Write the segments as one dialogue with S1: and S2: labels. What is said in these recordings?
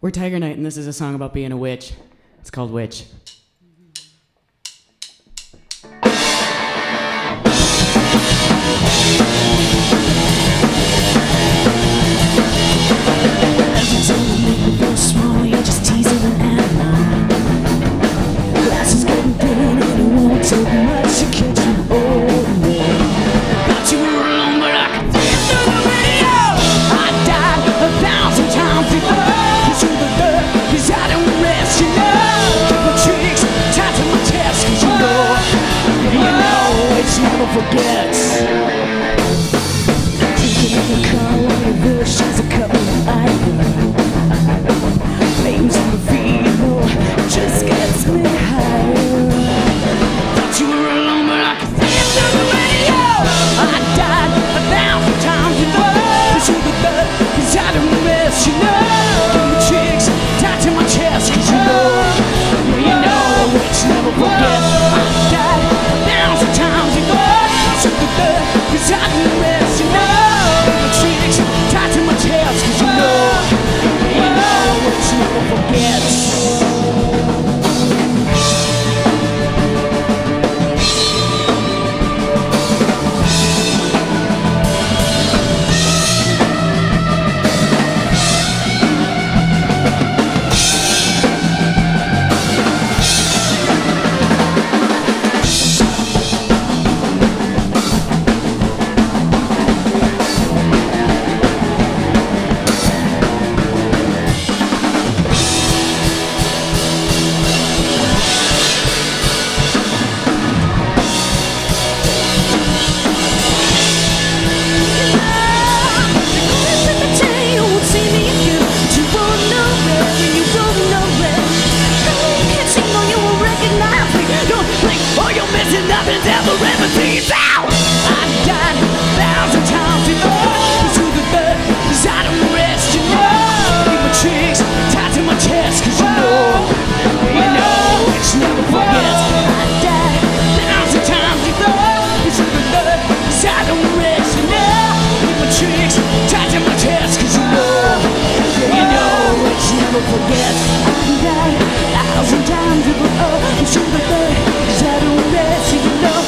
S1: We're Tigernite, and this is a song about being a witch. It's called Witch.
S2: Forgets. Drinking in the car while your village shines a cup of iron. Flames on the feet, just gets me higher. Thought you were alone, but I could see it through the radio. I died 1,000 times, you know. Push through the blood, 'cause I don't miss, you know. Give me chicks tied to my chest, 'cause you know a witch never forgets. I died 1,000 times, you know. Cause I don't rest, you know. My tricks tied to my chest, 'cause you know witch never forgets. Nothing's ever empathy's out. I died 1,000 times, you know. Through the blood, 'cause I don't rest, you know. Keep my tricks tied to my chest, 'cause you know witch never forgets. I died 1,000 times, you know. Through the blood, 'cause I don't rest, you know. Keep my tricks tied to my chest, 'cause you know witch never forgets. I died 1,000 times, you know. Through the blood, 'cause I don't rest, you know.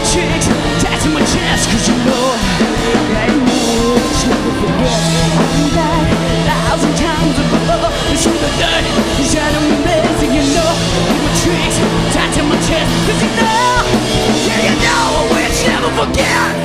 S2: Chicks tied to my chest, 'cause you know witch never forgets. I died 1,000 times before. Through the dirt, 'cause I don't miss it, you know. Keep my tricks tied to my chest, 'cause you know a witch never forgets.